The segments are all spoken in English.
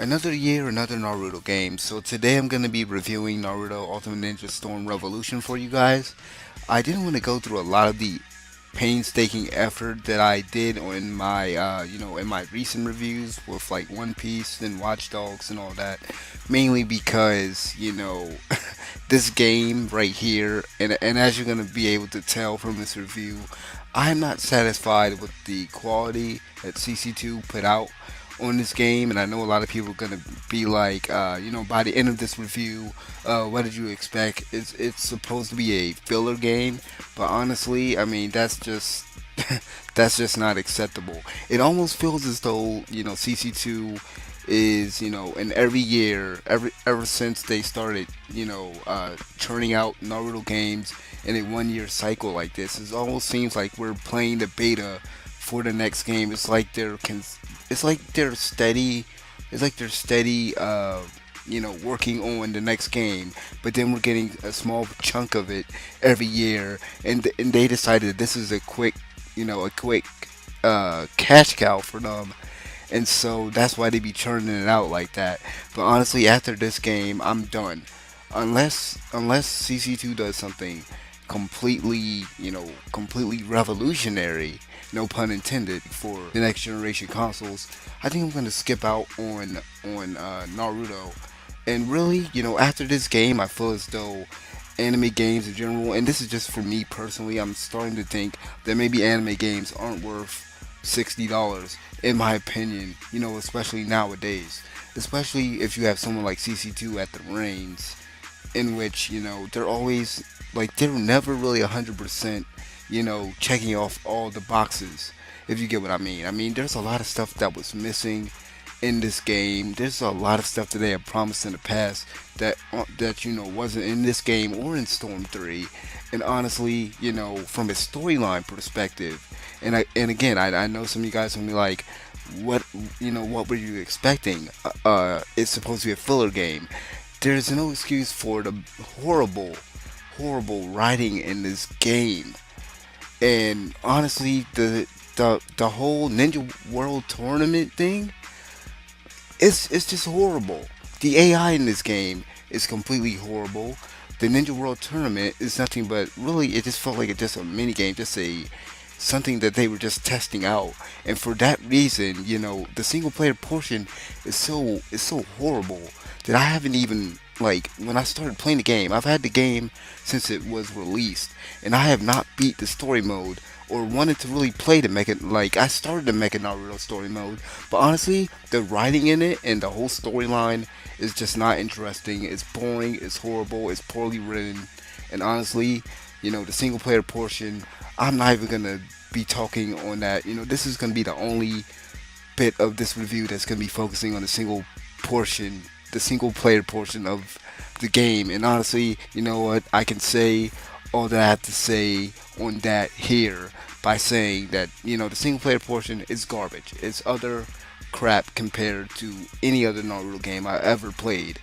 Another year, another Naruto game. So today I'm going to be reviewing Naruto Ultimate Ninja Storm Revolution for you guys. I didn't want to go through a lot of the painstaking effort that I did in my, in my recent reviews with like One Piece and Watch Dogs and all that. Mainly because, this game right here, and as you're going to be able to tell from this review, I'm not satisfied with the quality that CC2 put out on this game, and I know a lot of people are gonna be like, by the end of this review, what did you expect? It's supposed to be a filler game, but honestly, I mean that's just not acceptable. It almost feels as though CC2 is and every year, ever since they started churning out Naruto games in a 1 year cycle like this, it almost seems like we're playing the beta for the next game. It's like they're steady. It's like they're steady. Working on the next game, but then we're getting a small chunk of it every year, and they decided this is a quick cash cow for them, and so that's why they be churning it out like that. But honestly, after this game, I'm done. Unless CC2 does something completely revolutionary, no pun intended, for the next generation consoles, I think I'm gonna skip out on Naruto. And really, after this game, I feel as though anime games in general, and this is just for me personally, I'm starting to think that maybe anime games aren't worth $60, in my opinion. Especially nowadays, especially if you have someone like CC2 at the reins, in which they're always like they're never really 100% checking off all the boxes, if you get what I mean. I mean, there's a lot of stuff that was missing in this game. There's a lot of stuff that they have promised in the past that wasn't in this game or in Storm 3. And honestly, from a storyline perspective, and again, I know some of you guys will be like, what were you expecting? It's supposed to be a filler game. There's no excuse for the horrible writing in this game. And honestly, the whole Ninja World Tournament thing, it's just horrible. The AI in this game is completely horrible. The Ninja World Tournament is nothing but, really, it just felt like it's just a mini game, just a something that they were just testing out. And for that reason, the single player portion is so horrible that I haven't even, like, when I started playing the game, I've had the game since it was released, and I have not beat the story mode or wanted to really play the Mecha. Like, I started the Mecha Naruto story mode, but honestly, the writing in it and the whole storyline is just not interesting. It's boring, it's horrible, it's poorly written, and honestly, the single player portion, I'm not even gonna be talking on that. This is gonna be the only bit of this review that's gonna be focusing on the single player portion of the game. And honestly, you know what? I can say all that I have to say on that here by saying that, the single player portion is garbage. It's utter crap compared to any other Naruto game I ever played.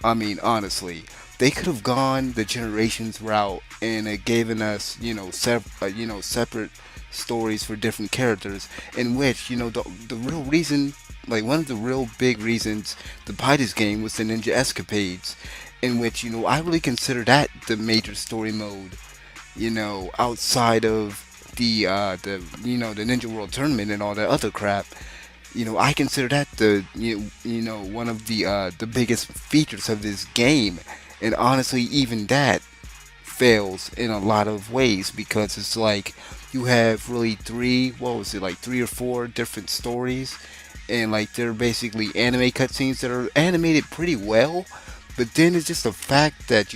I mean, honestly, they could have gone the generations route and given us, separate stories for different characters, in which, the real reason, like one of the real big reasons to buy this game was the Ninja Escapades, in which, I really consider that the major story mode, outside of the Ninja World Tournament and all that other crap. I consider that one of the biggest features of this game, and honestly, even that fails in a lot of ways, because it's like you have really three or four different stories, and like they're basically anime cutscenes that are animated pretty well, but then it's just the fact that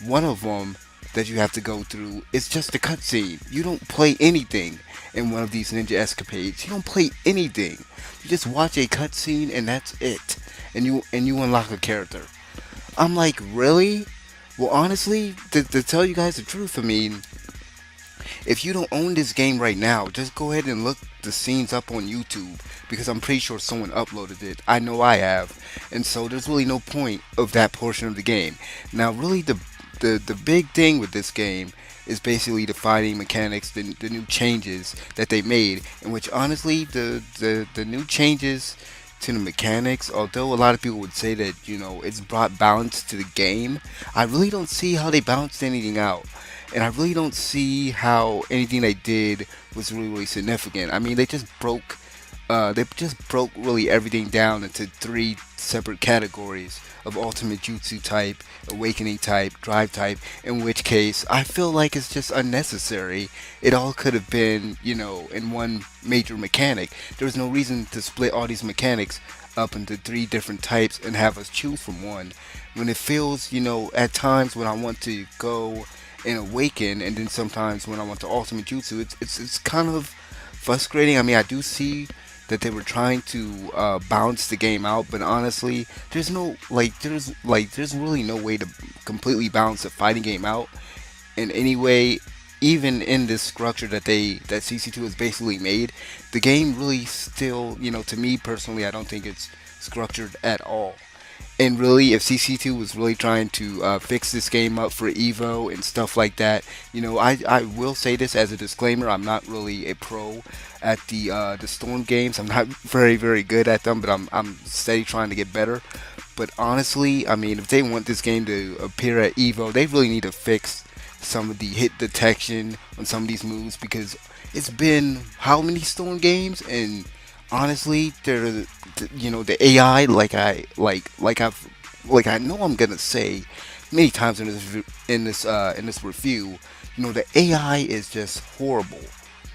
one of them that you have to go through is just a cutscene. You don't play anything in one of these ninja escapades. You don't play anything. You just watch a cutscene and that's it. And you unlock a character. I'm like, really? Well, honestly, to tell you guys the truth, I mean, if you don't own this game right now, just go ahead and look the scenes up on YouTube, because I'm pretty sure someone uploaded it. I know I have. And so there's really no point of that portion of the game. Now, really, the big thing with this game is basically the fighting mechanics, the new changes that they made, in which honestly the new changes to the mechanics, although a lot of people would say that, it's brought balance to the game, I really don't see how they balanced anything out. And I really don't see how anything they did was really, really significant. I mean, they just broke really everything down into three separate categories of ultimate jutsu type, awakening type, drive type, in which case I feel like it's just unnecessary. It all could have been, in one major mechanic. There was no reason to split all these mechanics up into three different types and have us choose from one. When it feels, at times when I want to go and awaken, and then sometimes when I want to ultimate jutsu, it's kind of frustrating. I mean, I do see that they were trying to balance the game out, but honestly, there's really no way to completely balance a fighting game out in any way. Even in this structure that CC2 has basically made, the game really still, to me personally, I don't think it's structured at all. And really, if CC2 was really trying to fix this game up for Evo and stuff like that, I will say this as a disclaimer: I'm not really a pro at the Storm games. I'm not very very good at them, but I'm steady trying to get better. But honestly, I mean, if they want this game to appear at Evo, they really need to fix some of the hit detection on some of these moves, because it's been how many Storm games, and honestly, the AI, like I know I'm gonna say many times in this review, the AI is just horrible.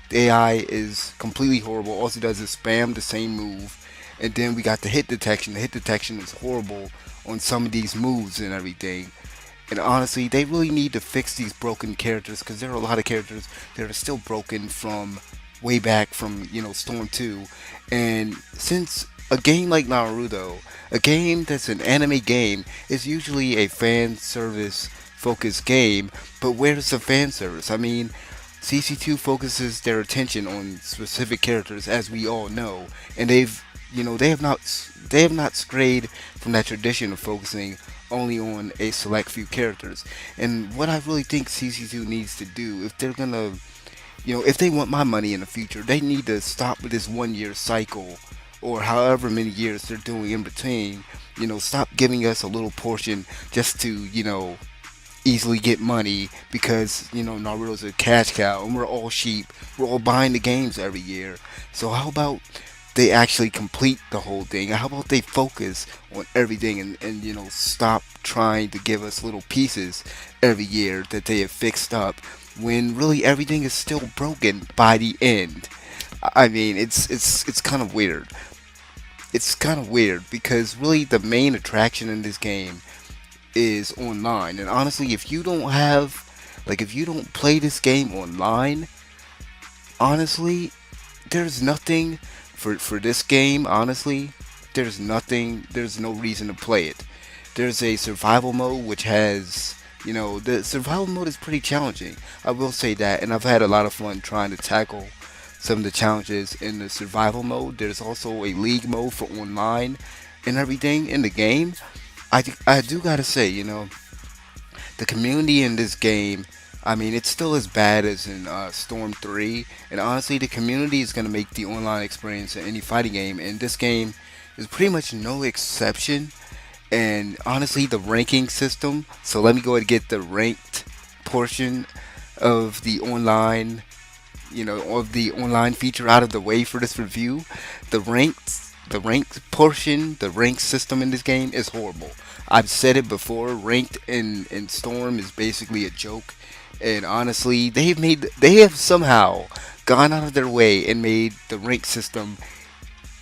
The AI is completely horrible. All it does is spam the same move, and then we got the hit detection. The hit detection is horrible on some of these moves and everything. And honestly, they really need to fix these broken characters, because there are a lot of characters that are still broken from way back from Storm 2. And since a game like Naruto, a game that's an anime game, is usually a fan service focused game, but where's the fan service? I mean, CC2 focuses their attention on specific characters, as we all know, and they have not strayed from that tradition of focusing only on a select few characters. And what I really think CC2 needs to do, if they're gonna, if they want my money in the future, they need to stop with this 1 year cycle, or however many years they're doing in between. Stop giving us a little portion just to, easily get money, because Naruto's a cash cow and we're all sheep. We're all buying the games every year. So how about they actually complete the whole thing? How about they focus on everything, and stop trying to give us little pieces every year that they have fixed up, when really everything is still broken by the end. I mean, it's kind of weird. It's kind of weird, because really the main attraction in this game is online. And honestly, if you don't play this game online, honestly, there's nothing for this game. Honestly, there's no reason to play it. There's a survival mode which has, the survival mode is pretty challenging, I will say that, and I've had a lot of fun trying to tackle some of the challenges in the survival mode. There's also a league mode for online and everything in the game. I do gotta say, the community in this game, I mean, it's still as bad as in Storm 3. And honestly, the community is going to make the online experience in any fighting game. And this game is pretty much no exception. And honestly, the ranking system. So let me go ahead and get the ranked portion of the online, of the online feature out of the way for this review. The ranked portion, the ranked system in this game is horrible. I've said it before. Ranked in Storm is basically a joke, and honestly, they have somehow gone out of their way and made the rank system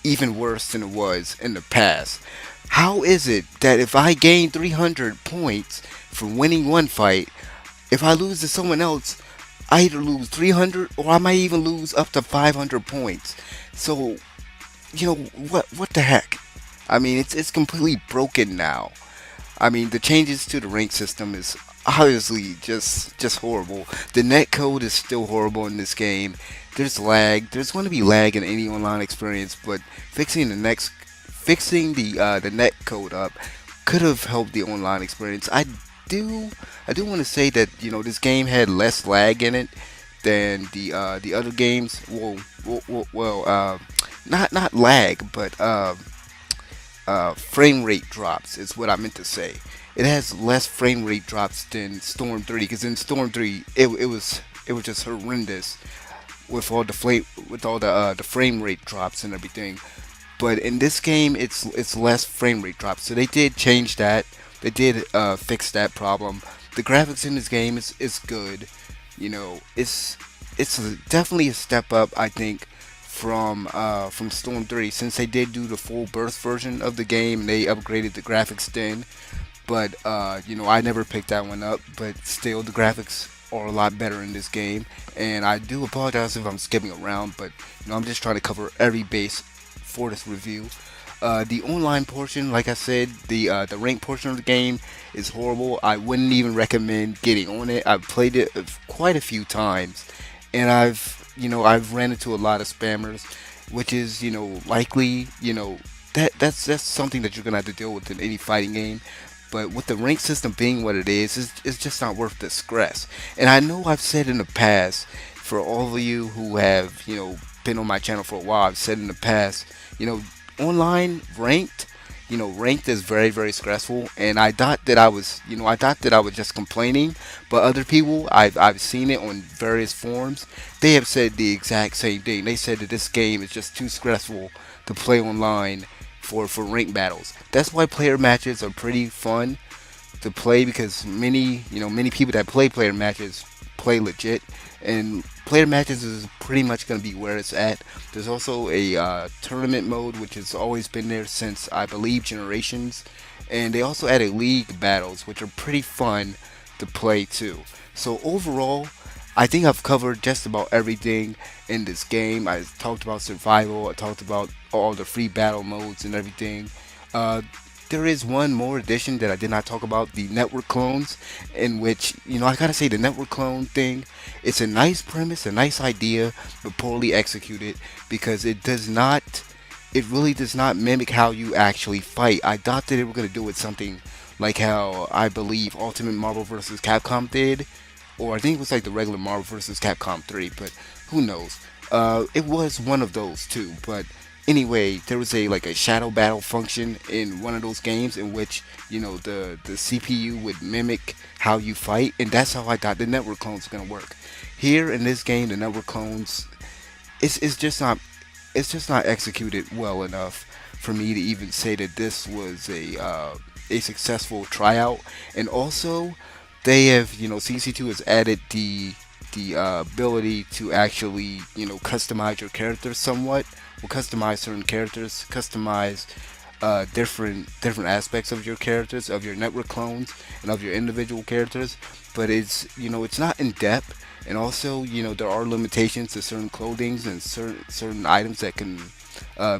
even worse than it was in the past. How is it that if I gain 300 points for winning one fight, if I lose to someone else, I either lose 300, or I might even lose up to 500 points? So, what the heck? I mean, it's completely broken now. I mean, the changes to the rank system is obviously just horrible. The net code is still horrible in this game. There's lag. There's going to be lag in any online experience, but fixing the net code up could have helped the online experience. I do want to say that this game had less lag in it than the other games. Not lag, but frame rate drops is what I meant to say. It has less frame rate drops than Storm 3, because in Storm 3 it was just horrendous with all the frame rate drops and everything. But in this game, it's less frame rate drops. So they did change that. They did fix that problem. The graphics in this game is good. You know, it's definitely a step up, I think, from Storm 3, since they did do the full burst version of the game and they upgraded the graphics then. But I never picked that one up. But still, the graphics are a lot better in this game. And I do apologize if I'm skipping around, but I'm just trying to cover every base for this review. The online portion, like I said, the rank portion of the game is horrible. I wouldn't even recommend getting on it. I've played it quite a few times, and I've ran into a lot of spammers, which is likely that's something that you're gonna have to deal with in any fighting game. But with the rank system being what it is, it's just not worth the stress. And I know I've said in the past, for all of you who have been on my channel for a while, I've said in the past, online ranked is very, very stressful. And I thought that I was just complaining, but other people, I've seen it on various forums, they have said the exact same thing. They said that this game is just too stressful to play online for rank battles. That's why player matches are pretty fun to play, because many people that play player matches play legit, and player matches is pretty much going to be where it's at. There's also a tournament mode, which has always been there since, I believe, Generations, and they also added league battles, which are pretty fun to play too. So overall, I think I've covered just about everything in this game. I talked about survival, I talked about all the free battle modes and everything. Uh, there is one more addition that I did not talk about, the network clones, in which, I gotta say, the network clone thing, it's a nice premise, a nice idea, but poorly executed, because it really does not mimic how you actually fight. I thought that they were gonna do it something like how I believe Ultimate Marvel vs. Capcom did, or I think it was like the regular Marvel vs. Capcom 3, but who knows? It was one of those too, but anyway, there was a shadow battle function in one of those games in which the CPU would mimic how you fight, and that's how I thought the network clones were gonna work. Here in this game, the network clones, it's just not executed well enough for me to even say that this was a successful tryout. And also, they have CC2 has added the ability to actually customize your characters somewhat, or customize certain characters, customize different aspects of your characters, of your network clones, and of your individual characters. But it's not in depth, and also there are limitations to certain clothings and certain items that can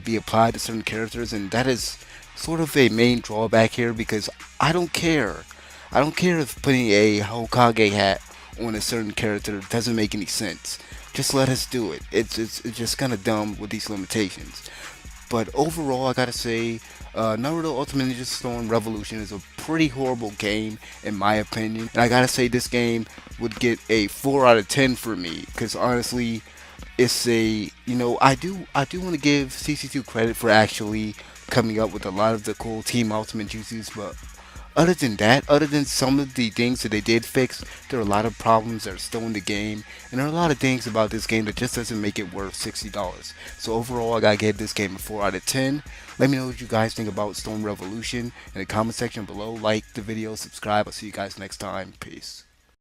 be applied to certain characters, and that is sort of a main drawback here, because I don't care. I don't care if putting a Hokage hat on a certain character doesn't make any sense. Just let us do it. It's just kind of dumb with these limitations. But overall, I gotta say, Naruto Ultimate Ninja Storm Revolution is a pretty horrible game in my opinion. And I gotta say, this game would get a 4 out of 10 for me, because honestly, it's I do want to give CC2 credit for actually coming up with a lot of the cool Team Ultimate jutsus, but other than that, other than some of the things that they did fix, there are a lot of problems that are still in the game, and there are a lot of things about this game that just doesn't make it worth $60. So overall, I gotta give this game a 4 out of 10. Let me know what you guys think about Storm Revolution in the comment section below. Like the video, subscribe. I'll see you guys next time. Peace.